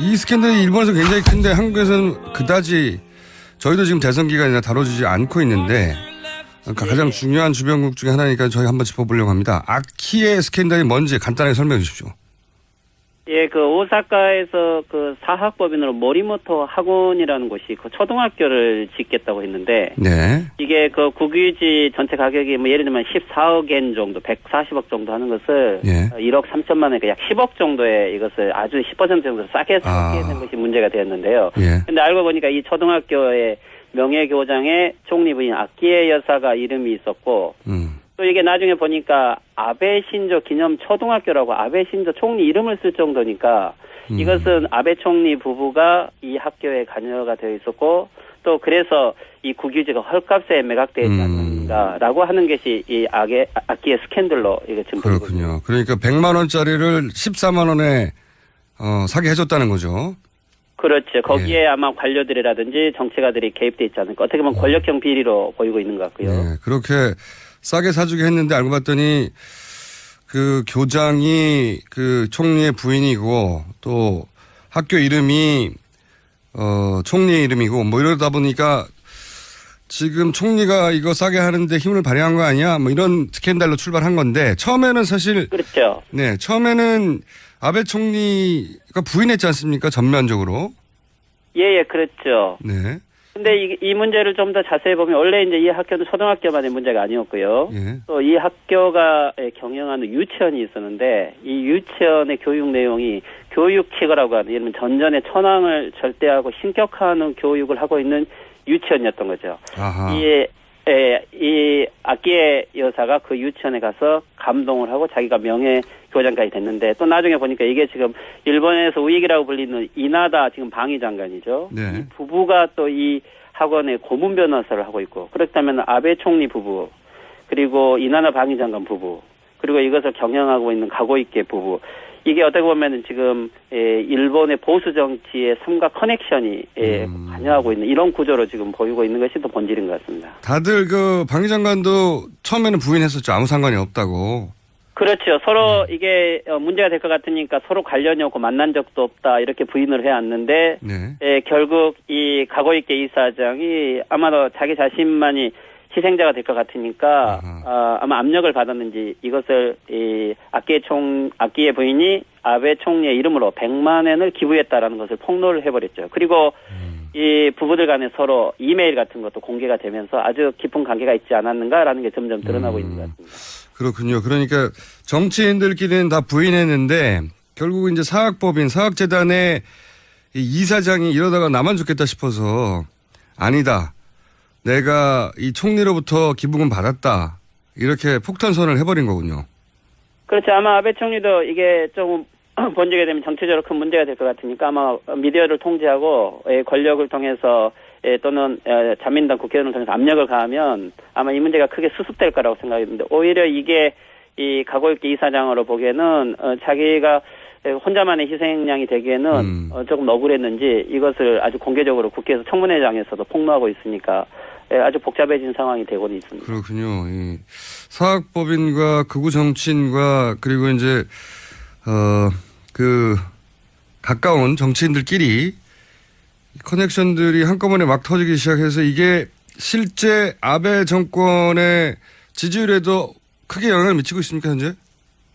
이 스캔들이 일본에서 굉장히 큰데 한국에서는 그다지 저희도 지금 대선 기간이나 다뤄지지 않고 있는데 가장 중요한 주변국 중에 하나니까 저희 한번 짚어보려고 합니다. 아키의 스캔들이 뭔지 간단하게 설명해 주십시오. 예, 그 오사카에서 그 사학법인으로 모리모토 학원이라는 곳이 그 초등학교를 짓겠다고 했는데, 네. 이게 그 국유지 전체 가격이 뭐 예를 들면 14억 엔 정도, 140억 정도 하는 것을 1억 3천만 원, 약 10억 정도의 이것을 아주 10% 정도 싸게 사게 된 것이 문제가 되었는데요. 근데 알고 보니까 이 초등학교의 명예교장에 총리 부인 아키에 여사가 이름이 있었고, 또 이게 나중에 보니까 아베 신조 기념 초등학교라고 아베 신조 총리 이름을 쓸 정도니까 이것은 아베 총리 부부가 이 학교에 관여가 되어 있었고 또 그래서 이 국유지가 헐값에 매각되지 않는가라고 하는 것이 이 아키의 스캔들로 이게 지금 그렇군요. 그러니까 100만 원짜리를 14만 원에 사게 해줬다는 거죠. 그렇죠. 거기에 아마 관료들이라든지 정치가들이 개입돼 있지 않을까. 어떻게 보면 권력형 비리로 보이고 있는 것 같고요. 네, 그렇게 싸게 사주게 했는데 알고 봤더니 그 교장이 그 총리의 부인이고 또 학교 이름이 총리의 이름이고 뭐 이러다 보니까 지금 총리가 이거 싸게 하는데 힘을 발휘한 거 아니야? 뭐 이런 스캔들로 출발한 건데 처음에는 사실 그렇죠. 네, 처음에는 아베 총리가 부인했지 않습니까? 전면적으로. 예, 그렇죠. 네. 근데 이 문제를 좀 더 자세히 보면 원래 이제 이 학교는 초등학교만의 문제가 아니었고요. 또 이 학교가 경영하는 유치원이 있었는데 이 유치원의 교육 내용이 교육킥이라고 하는 예를 들면 전전의 천황을 절대하고 신격화하는 교육을 하고 있는 유치원이었던 거죠. 이 아키에 여사가 그 유치원에 가서 감동을 하고 자기가 명예교장까지 됐는데 또 나중에 보니까 이게 지금 일본에서 우익이라고 불리는 이나다 지금 방위장관이죠. 네. 이 부부가 또 이 학원의 고문 변호사를 하고 있고 그렇다면 아베 총리 부부 그리고 이나다 방위장관 부부 그리고 이것을 경영하고 있는 가고이케 부부 이게 어떻게 보면은 지금 일본의 보수 정치의 삼각 커넥션이 관여하고 있는 이런 구조로 지금 보이고 있는 것이 또 본질인 것 같습니다. 다들 그 방위장관도 처음에는 부인했었죠. 아무 상관이 없다고. 그렇죠. 서로 이게 문제가 될 것 같으니까 서로 관련이 없고 만난 적도 없다 이렇게 부인을 해왔는데 결국 이 가고이케 이사장이 아마도 자기 자신만이 희생자가 될 것 같으니까 아마 압력을 받았는지 이것을 이 아키의 부인이 아베 총리의 이름으로 100만 엔을 기부했다라는 것을 폭로를 해버렸죠. 그리고 이 부부들 간에 서로 이메일 같은 것도 공개가 되면서 아주 깊은 관계가 있지 않았는가라는 게 점점 드러나고 있는 것 같습니다. 그렇군요. 그러니까 정치인들끼리는 다 부인했는데 결국 이제 사학법인 사학재단의 이사장이 이러다가 나만 죽겠다 싶어서 아니다. 내가 이 총리로부터 기부금 받았다. 이렇게 폭탄선을 해버린 거군요. 그렇죠. 아마 아베 총리도 이게 좀 번지게 되면 정치적으로 큰 문제가 될 것 같으니까 아마 미디어를 통제하고 권력을 통해서 또는 자민당 국회의원을 통해서 압력을 가하면 아마 이 문제가 크게 수습될 거라고 생각했는데 오히려 이게 이 가고이케 이사장으로 보기에는 자기가 혼자만의 희생양이 되기에는 조금 억울했는지 이것을 아주 공개적으로 국회에서 청문회장에서도 폭로하고 있으니까 아주 복잡해진 상황이 되고 있습니다. 그렇군요. 이 사학법인과 극우 정치인과 그리고 이제 그 가까운 정치인들끼리 커넥션들이 한꺼번에 막 터지기 시작해서 이게 실제 아베 정권의 지지율에도 크게 영향을 미치고 있습니까, 현재?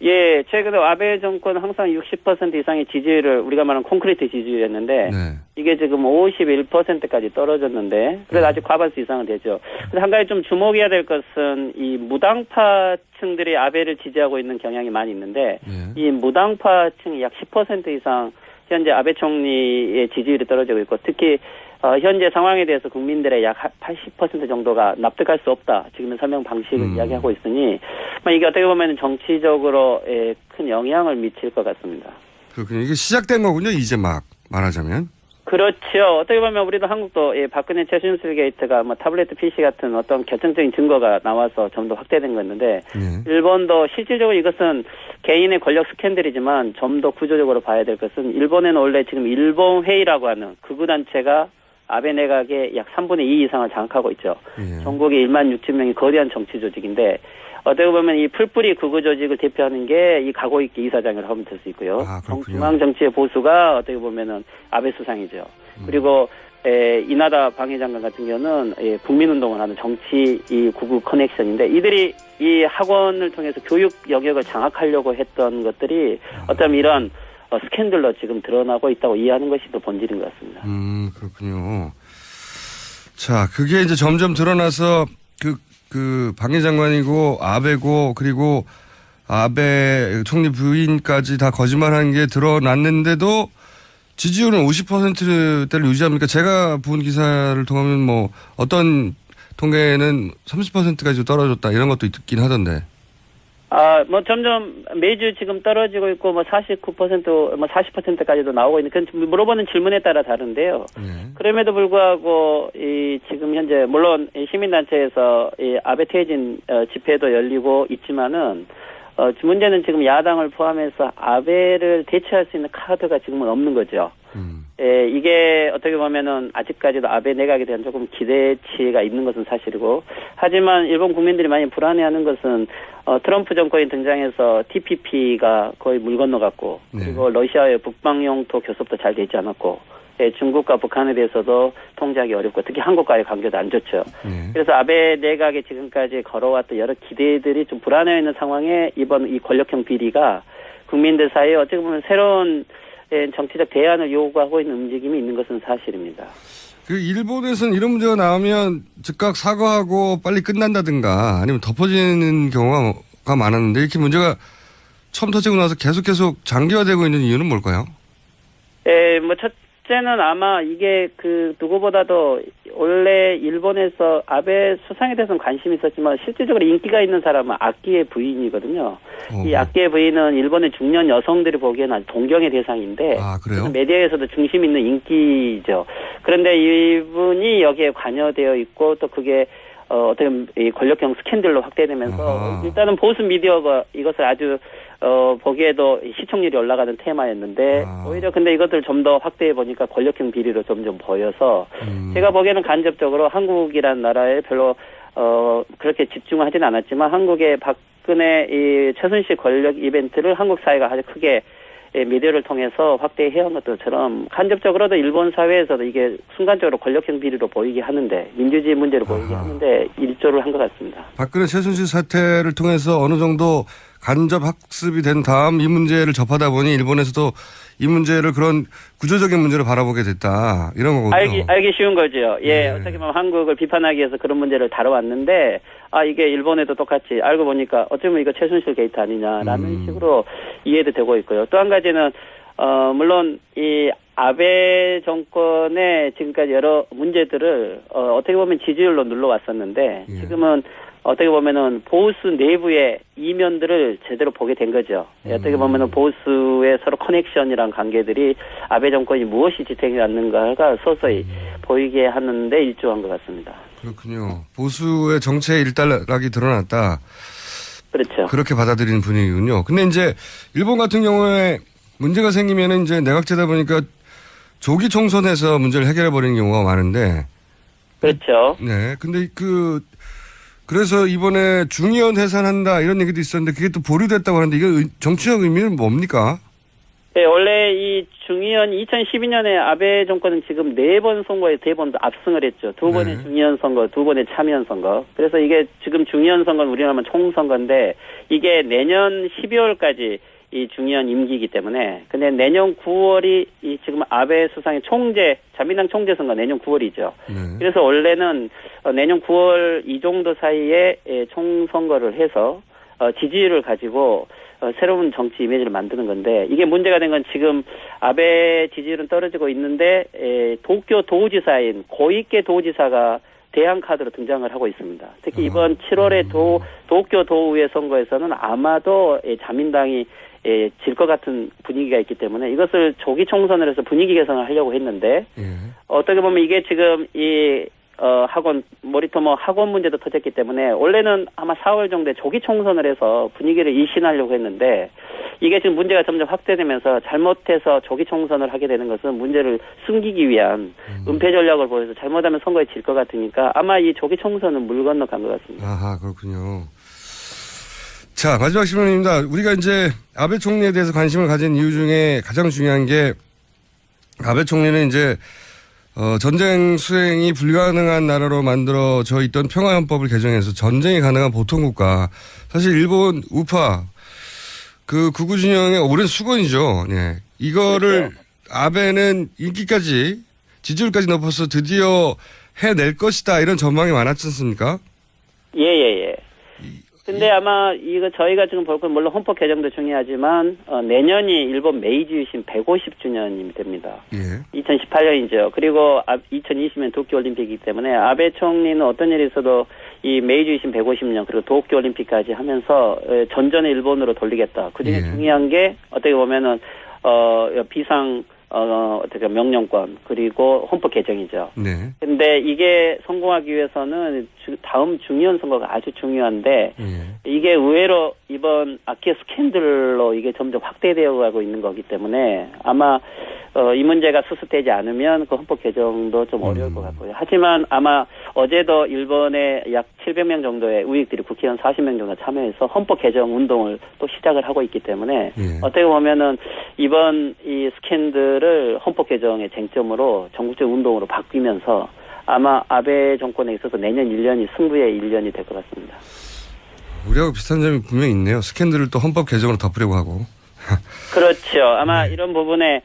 예, 최근에 아베 정권은 항상 60% 이상의 지지율을 우리가 말하는 콘크리트 지지율이었는데 이게 지금 51%까지 떨어졌는데 그래도 아직 과반수 이상은 되죠. 그래서 한 가지 좀 주목해야 될 것은 이 무당파층들이 아베를 지지하고 있는 경향이 많이 있는데 이 무당파층이 약 10% 이상 현재 아베 총리의 지지율이 떨어지고 있고 특히 현재 상황에 대해서 국민들의 약 80% 정도가 납득할 수 없다. 지금의 설명 방식을 이야기하고 있으니 이게 어떻게 보면 정치적으로 큰 영향을 미칠 것 같습니다. 그렇군요. 이게 시작된 거군요. 이제 막 말하자면. 그렇죠. 어떻게 보면 우리도 한국도 박근혜 최순실 게이트가 타블렛 PC 같은 어떤 결정적인 증거가 나와서 좀 더 확대된 거였는데 일본도 실질적으로 이것은 개인의 권력 스캔들이지만 좀 더 구조적으로 봐야 될 것은 일본에는 원래 지금 일본회의라고 하는 극우단체가 아베 내각의 약 3분의 2 이상을 장악하고 있죠. 전국에 1만 6천 명이 거대한 정치 조직인데 어떻게 보면 이 풀뿌리 극우 조직을 대표하는 게 이 가고익기 이사장이라고 하면 될 수 있고요. 중앙 정치의 보수가 어떻게 보면은 아베 수상이죠. 그리고 이나다 방위장관 같은 경우는 국민운동을 하는 정치 이 구구 커넥션인데 이들이 이 학원을 통해서 교육 영역을 장악하려고 했던 것들이 어쩌면 이런 스캔들로 지금 드러나고 있다고 이해하는 것이 더 본질인 것 같습니다. 그렇군요. 자, 그게 이제 점점 드러나서 그 방위장관이고 아베고 그리고 아베 총리 부인까지 다 거짓말하는 게 드러났는데도 지지율은 50%대를 유지합니까? 제가 본 기사를 통하면 뭐 어떤 통계는 30%까지 떨어졌다 이런 것도 있긴 하던데. 뭐 점점 매주 지금 떨어지고 있고 뭐 49%, 뭐 40%까지도 나오고 있는 그건 물어보는 질문에 따라 다른데요. 그럼에도 불구하고 이 지금 현재 물론 시민단체에서 이 아베 퇴진 집회도 열리고 있지만은 문제는 지금 야당을 포함해서 아베를 대체할 수 있는 카드가 지금은 없는 거죠. 이게 어떻게 보면은 아직까지도 아베 내각에 대한 조금 기대치가 있는 것은 사실이고, 하지만 일본 국민들이 많이 불안해하는 것은 트럼프 정권이 등장해서 TPP가 거의 물 건너갔고, 그리고 러시아의 북방 영토 교섭도 잘 되지 않았고, 중국과 북한에 대해서도 통제하기 어렵고 특히 한국과의 관계도 안 좋죠. 그래서 아베 내각이 지금까지 걸어왔던 여러 기대들이 좀 불안해 있는 상황에 이번 이 권력형 비리가 국민들 사이에 어떻게 보면 새로운 정치적 대안을 요구하고 있는 움직임이 있는 것은 사실입니다. 그 일본에서는 이런 문제가 나오면 즉각 사과하고 빨리 끝난다든가 아니면 덮어지는 경우가 많았는데 이렇게 문제가 처음 터지고 나서 계속 장기화되고 있는 이유는 뭘까요? 뭐 첫째는 아마 이게 그 누구보다도 원래 일본에서 아베 수상에 대해서는 관심이 있었지만 실질적으로 인기가 있는 사람은 아키의 부인이거든요. 이 아키의 부인은 일본의 중년 여성들이 보기에는 아주 동경의 대상인데 그래요? 메디아에서도 중심 있는 인기죠. 그런데 이분이 여기에 관여되어 있고 또 그게 어떻게 보면 이 권력형 스캔들로 확대되면서 일단은 보수 미디어가 이것을 아주 보기에도 시청률이 올라가는 테마였는데 오히려 근데 이것들 좀 더 확대해 보니까 권력형 비리로 점점 보여서 제가 보기에는 간접적으로 한국이란 나라에 별로 그렇게 집중하지는 않았지만 한국의 박근혜 이 최순실 권력 이벤트를 한국 사회가 아주 크게 미디어를 통해서 확대해 온 것처럼 간접적으로도 일본 사회에서도 이게 순간적으로 권력형 비리로 보이게 하는데 민주주의 문제로 보이게 하는데 일조를 한 것 같습니다. 박근혜 최순실 사태를 통해서 어느 정도 간접 학습이 된 다음 이 문제를 접하다 보니 일본에서도 이 문제를 그런 구조적인 문제로 바라보게 됐다. 이런 거거든요. 알기 쉬운 거죠. 어떻게 보면 한국을 비판하기 위해서 그런 문제를 다뤄왔는데 이게 일본에도 똑같이 알고 보니까 어쩌면 이거 최순실 게이트 아니냐라는 식으로 이해도 되고 있고요. 또 한 가지는 물론 이 아베 정권의 지금까지 여러 문제들을 어떻게 보면 지지율로 눌러왔었는데 지금은 어떻게 보면은 보수 내부의 이면들을 제대로 보게 된 거죠. 어떻게 보면은 보수의 서로 커넥션이란 관계들이 아베 정권이 무엇이 지탱해 왔는가가 서서히 보이게 하는데 일조한 것 같습니다. 그렇군요. 보수의 정체의 일단락이 드러났다. 그렇죠. 그렇게 받아들이는 분위기군요. 근데 이제 일본 같은 경우에 문제가 생기면은 이제 내각제다 보니까 조기 총선에서 문제를 해결해 버리는 경우가 많은데. 그렇죠. 네. 근데 그래서 이번에 중의원 해산한다 이런 얘기도 있었는데 그게 또 보류됐다고 하는데 이게 정치적 의미는 뭡니까? 네, 원래 이 중의원 2012년에 아베 정권은 지금 4번 선거에 3번 압승을 했죠. 2번의 중의원 선거, 2번의 참의원 선거. 그래서 이게 지금 중의원 선거는 우리나라 하면 총선거인데 이게 내년 12월까지 이 중의원 임기이기 때문에 근데 내년 9월이 이 지금 아베 수상의 자민당 총재 선거 내년 9월이죠. 그래서 원래는 내년 9월 이 정도 사이에 총선거를 해서 지지율을 가지고 새로운 정치 이미지를 만드는 건데 이게 문제가 된 건 지금 아베 지지율은 떨어지고 있는데 도쿄 도지사인 고이케 도지사가 대항 카드로 등장을 하고 있습니다. 특히 이번 7월에 도쿄 도의회 선거에서는 아마도 자민당이 질 것 같은 분위기가 있기 때문에 이것을 조기 총선을 해서 분위기 개선을 하려고 했는데 어떻게 보면 이게 지금 이 모리토모 학원 문제도 터졌기 때문에 원래는 아마 4월 정도에 조기 총선을 해서 분위기를 일신하려고 했는데 이게 지금 문제가 점점 확대되면서 잘못해서 조기 총선을 하게 되는 것은 문제를 숨기기 위한 은폐 전략을 보여서 잘못하면 선거에 질 것 같으니까 아마 이 조기 총선은 물 건너간 것 같습니다. 그렇군요. 자, 마지막 질문입니다. 우리가 이제 아베 총리에 대해서 관심을 가진 이유 중에 가장 중요한 게 아베 총리는 이제 전쟁 수행이 불가능한 나라로 만들어져 있던 평화헌법을 개정해서 전쟁이 가능한 보통국가. 사실 일본 우파 그 극우 진영의 오랜 수건이죠. 예. 이거를 그렇죠. 아베는 인기까지 지지율까지 높아서 드디어 해낼 것이다 이런 전망이 많았지 않습니까? 예. 근데 아마 이거 저희가 지금 볼 건 물론 헌법 개정도 중요하지만 내년이 일본 메이지 유신 150주년이 됩니다. 예. 2018년이죠. 그리고 2020년 도쿄올림픽이기 때문에 아베 총리는 어떤 일이 있어도 이 메이지 유신 150년 그리고 도쿄올림픽까지 하면서 전전을 일본으로 돌리겠다. 그중에 예. 중요한 게 어떻게 보면은 비상 어떻게 명령권 그리고 헌법 개정이죠. 네. 근데 이게 성공하기 위해서는 다음 중요한 선거가 아주 중요한데 예. 이게 의외로 이번 아키에 스캔들로 이게 점점 확대되어 가고 있는 거기 때문에 아마 이 문제가 수습되지 않으면 그 헌법 개정도 좀 어려울 것 같고요. 하지만 아마 어제도 일본의 약 700명 정도의 우익들이 국회의원 40명 정도 참여해서 헌법 개정 운동을 또 시작을 하고 있기 때문에 예. 어떻게 보면은 이번 이 스캔들을 헌법 개정의 쟁점으로 전국적 운동으로 바뀌면서 아마 아베 정권에 있어서 내년 1년이 승부의 1년이 될 것 같습니다. 우리하고 비슷한 점이 분명히 있네요. 스캔들을 또 헌법 개정으로 덮으려고 하고. 그렇죠. 아마 이런 부분에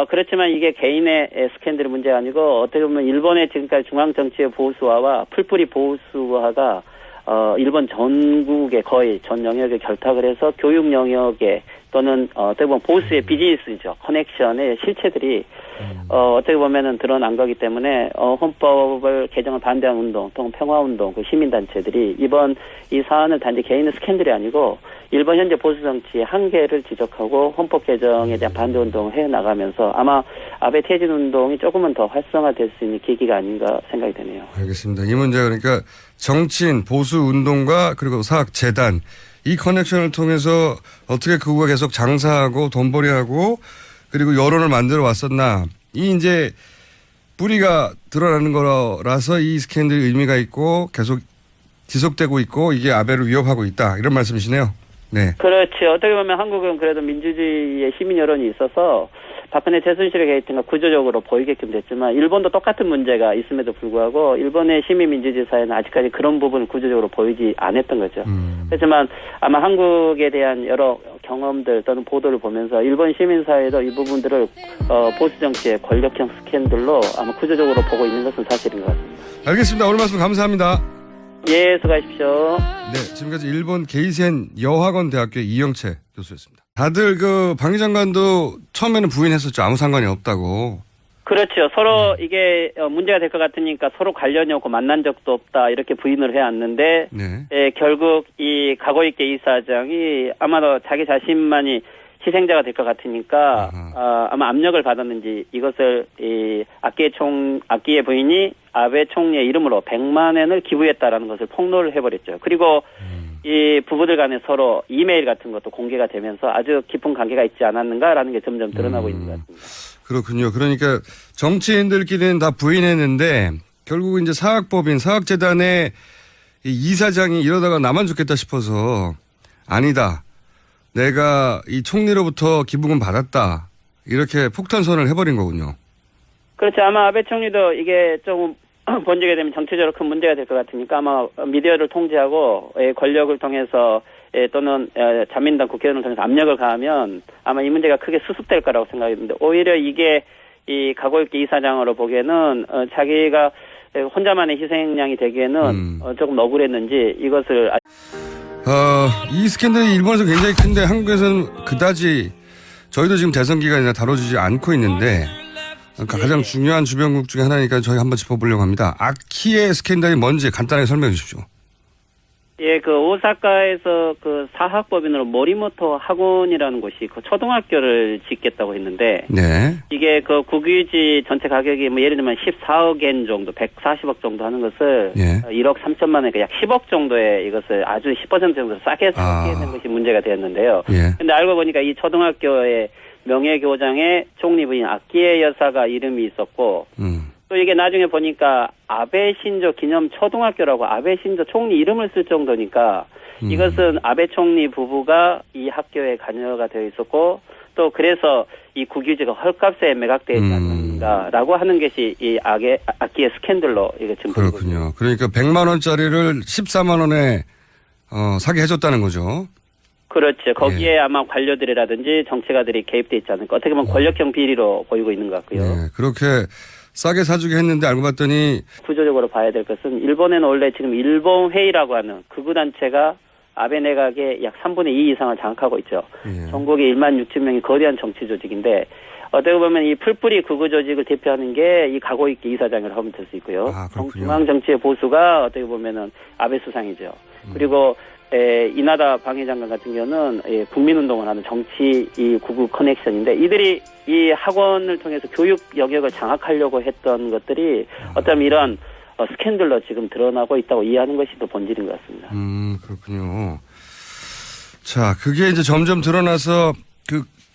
그렇지만 이게 개인의 스캔들의 문제가 아니고 어떻게 보면 일본의 지금까지 중앙 정치의 보수화와 풀뿌리 보수화가 일본 전국의 거의 전 영역에 결탁을 해서 교육 영역에 또는 어떻게 보면 보수의 비즈니스죠. 커넥션의 실체들이 어떻게 보면은 드러난 거기 때문에 헌법을 개정을 반대하는 운동, 또는 평화운동, 그 시민단체들이 이번 이 사안을 단지 개인의 스캔들이 아니고 일본 현재 보수 정치의 한계를 지적하고 헌법 개정에 대한 반대 운동을 해 나가면서 아마 아베 퇴진 운동이 조금은 더 활성화될 수 있는 계기가 아닌가 생각이 되네요. 알겠습니다. 이 문제가 그러니까 정치인, 보수 운동가 그리고 사학 재단 이 커넥션을 통해서 어떻게 그거가 계속 장사하고 돈벌이하고 그리고 여론을 만들어 왔었나 이 이제 뿌리가 드러나는 거라서 이 스캔들이 의미가 있고 계속 지속되고 있고 이게 아베를 위협하고 있다 이런 말씀이시네요. 네. 그렇죠. 어떻게 보면 한국은 그래도 민주주의의 시민 여론이 있어서 박근혜 최순실의 게이트가 구조적으로 보이게끔 됐지만 일본도 똑같은 문제가 있음에도 불구하고 일본의 시민민주주의 사회는 아직까지 그런 부분을 구조적으로 보이지 않았던 거죠. 하지만 아마 한국에 대한 여러 경험들 또는 보도를 보면서 일본 시민사회도 이 부분들을 보수정치의 권력형 스캔들로 아마 구조적으로 보고 있는 것은 사실인 것 같습니다. 알겠습니다. 오늘 말씀 감사합니다. 예, 수고하십시오. 네, 지금까지 일본 게이센 여학원 대학교의 이영채 교수였습니다. 다들 그 방위 장관도 처음에는 부인했었죠. 아무 상관이 없다고. 그렇죠. 서로 이게 문제가 될 것 같으니까 서로 관련이 없고 만난 적도 없다 이렇게 부인을 해왔는데 네. 결국 이 가고이케 이사장이 아마도 자기 자신만이 희생자가 될 것 같으니까 아마 압력을 받았는지 이것을 이 아키에 부인이 아베 총리의 이름으로 100만 엔을 기부했다라는 것을 폭로를 해버렸죠. 그리고 이 부부들 간에 서로 이메일 같은 것도 공개가 되면서 아주 깊은 관계가 있지 않았는가라는 게 점점 드러나고 있는 것 같습니다. 그렇군요. 그러니까 정치인들끼리는 다 부인했는데 결국은 이제 사학법인 사학재단의 이 이사장이 이러다가 나만 죽겠다 싶어서 아니다. 내가 이 총리로부터 기부금 받았다. 이렇게 폭탄선을 해버린 거군요. 그렇죠. 아마 아베 총리도 이게 조금 번지게 되면 정치적으로 큰 문제가 될 것 같으니까 아마 미디어를 통제하고 권력을 통해서 또는 자민당 국회의원을 통해서 압력을 가하면 아마 이 문제가 크게 수습될 거라고 생각했는데 오히려 이게 이 가고있게 이사장으로 보기에는 자기가 혼자만의 희생양이 되기에는 조금 억울했는지 이것을 이 스캔들이 일본에서 굉장히 큰데 한국에서는 그다지 저희도 지금 대선 기간이나 다뤄지지 않고 있는데 가장 중요한 주변국 중에 하나니까 저희 한번 짚어보려고 합니다. 아키의 스캔들이 뭔지 간단하게 설명해 주십시오. 예, 그 오사카에서 그 사학법인으로 모리모토 학원이라는 곳이 그 초등학교를 짓겠다고 했는데, 네. 이게 그 국유지 전체 가격이 뭐 예를 들면 14억 엔 정도, 140억 정도 하는 것을 1억 3천만 원, 약 10억 정도의 이것을 아주 10% 정도 싸게 사는 것이 문제가 되었는데요. 근데 알고 보니까 이 초등학교의 명예교장에 총리 부인 아키에 여사가 이름이 있었고, 또 이게 나중에 보니까 아베 신조 기념 초등학교라고 아베 신조 총리 이름을 쓸 정도니까 이것은 아베 총리 부부가 이 학교에 관여가 되어 있었고 또 그래서 이 국유지가 헐값에 매각되지 않는가라고 하는 것이 이 악기의 스캔들로 이거 지금 그렇군요. 그러니까 100만 원짜리를 14만 원에 사게 해줬다는 거죠. 그렇죠. 거기에 아마 관료들이라든지 정치가들이 개입돼 있지 않을까. 어떻게 보면 권력형 비리로 보이고 있는 것 같고요. 네, 그렇게 싸게 사주게 했는데 알고 봤더니 구조적으로 봐야 될 것은 일본에는 원래 지금 일본 회의라고 하는 극우단체가 아베 내각의 약 3분의 2 이상을 장악하고 있죠. 전국에 1만 6천 명이 거대한 정치 조직인데 어떻게 보면 이 풀뿌리 극우 조직을 대표하는 게 이 가고있게 이사장이라고 하면 될 수 있고요. 중앙 정치의 보수가 어떻게 보면은 아베 수상이죠. 그리고 이나다 방위장관 같은 경우는 국민운동을 하는 정치 이 구구 커넥션인데 이들이 이 학원을 통해서 교육 영역을 장악하려고 했던 것들이 어쩌면 이런 스캔들로 지금 드러나고 있다고 이해하는 것이 더 본질인 것 같습니다. 그렇군요. 자, 그게 이제 점점 드러나서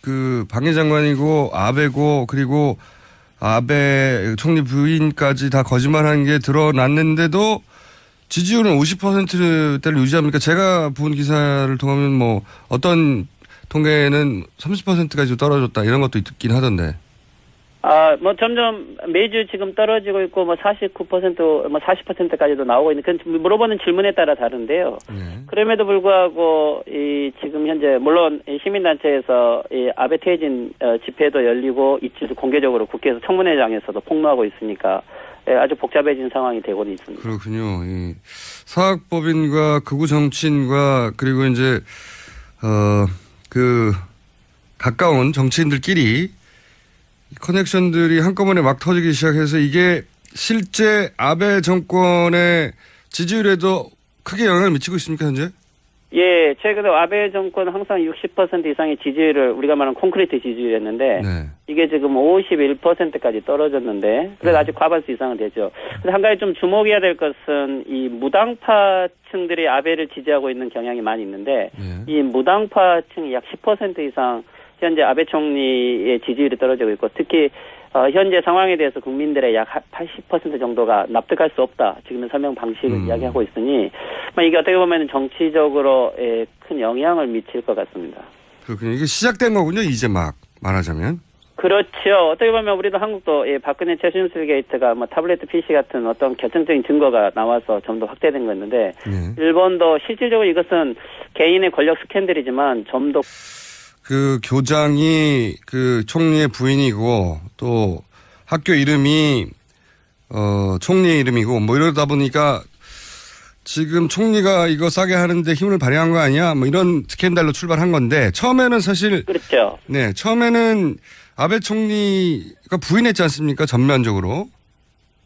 그 방위장관이고 아베고 그리고 아베 총리 부인까지 다 거짓말하는 게 드러났는데도 지지율은 50%대를 유지합니까? 제가 본 기사를 통하면 뭐 어떤 통계는 30%까지 떨어졌다 이런 것도 있긴 하던데. 뭐 점점 매주 지금 떨어지고 있고 뭐 49%, 뭐 40%까지도 나오고 있는 그건 물어보는 질문에 따라 다른데요. 그럼에도 불구하고 이 지금 현재 물론 시민단체에서 이 아베 퇴진 집회도 열리고 이치도 공개적으로 국회에서 청문회장에서도 폭로하고 있으니까 아주 복잡해진 상황이 되고는 있습니다. 그렇군요. 이 사학법인과 극우 정치인과 그리고 이제 그 가까운 정치인들끼리 커넥션들이 한꺼번에 막 터지기 시작해서 이게 실제 아베 정권의 지지율에도 크게 영향을 미치고 있습니까, 현재? 예, 최근에 아베 정권 항상 60% 이상의 지지율을 우리가 말하는 콘크리트 지지율이었는데 이게 지금 51%까지 떨어졌는데 그래도 아직 과반수 이상은 되죠. 그래서 한 가지 좀 주목해야 될 것은 이 무당파층들이 아베를 지지하고 있는 경향이 많이 있는데 이 무당파층이 약 10% 이상 현재 아베 총리의 지지율이 떨어지고 있고 특히 현재 상황에 대해서 국민들의 약 80% 정도가 납득할 수 없다. 지금의 설명 방식을 이야기하고 있으니 이게 어떻게 보면 정치적으로 큰 영향을 미칠 것 같습니다. 그렇군요. 이게 시작된 거군요. 이제 막 말하자면. 그렇죠. 어떻게 보면 우리도 한국도 박근혜 최순실 게이트가 뭐 타블렛 PC 같은 어떤 결정적인 증거가 나와서 좀 더 확대된 거였는데 일본도 실질적으로 이것은 개인의 권력 스캔들이지만 좀 더 그 교장이 그 총리의 부인이고 또 학교 이름이 총리의 이름이고 뭐 이러다 보니까 지금 총리가 이거 싸게 하는데 힘을 발휘한 거 아니야? 뭐 이런 스캔들로 출발한 건데 처음에는 사실 그렇죠. 네, 처음에는 아베 총리가 부인했지 않습니까? 전면적으로.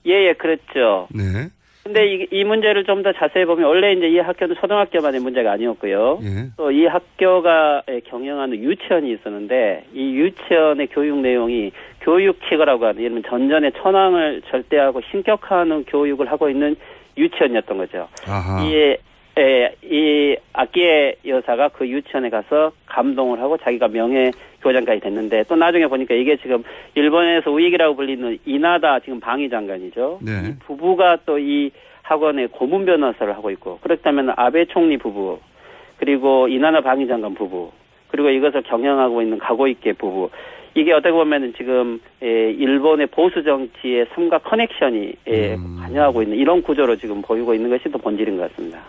예, 그렇죠. 네. 근데 이 문제를 좀 더 자세히 보면 원래 이제 이 학교는 초등학교만의 문제가 아니었고요. 또 이 학교가 경영하는 유치원이 있었는데 이 유치원의 교육 내용이 교육치거라고 하는 예를 들면 전전의 천황을 절대하고 신격화하는 교육을 하고 있는 유치원이었던 거죠. 이 악기의 여사가 그 유치원에 가서 감동을 하고 자기가 명예 교장까지 됐는데 또 나중에 보니까 이게 지금 일본에서 우익이라고 불리는 이나다 지금 방위장관이죠. 이 부부가 또 이 학원의 고문 변호사를 하고 있고 그렇다면 아베 총리 부부 그리고 이나다 방위장관 부부 그리고 이것을 경영하고 있는 가고있게 부부 이게 어떻게 보면은 지금 일본의 보수 정치의 삼각 커넥션이 관여하고 있는 이런 구조로 지금 보이고 있는 것이 더 본질인 것 같습니다.